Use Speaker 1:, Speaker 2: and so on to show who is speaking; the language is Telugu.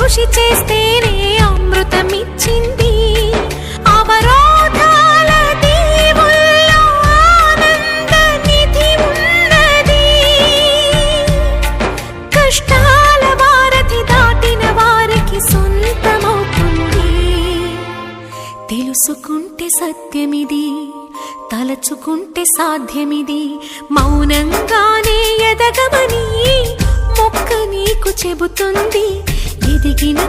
Speaker 1: కృషి చేస్తేనే అమృతమిచ్చింది. అవరోధాల దీవుల్లో ఆనంద నిధి ఉన్నది. కష్టాల వారధి దాటిన వారికి సొంతమవుతుంది. తెలుసుకుంటే సత్యమిది, తలచుకుంటే సాధ్యమిది. మౌనంగానే ఎదగమని మొక్క నీకు చెబుతుంది. ఎదిగిన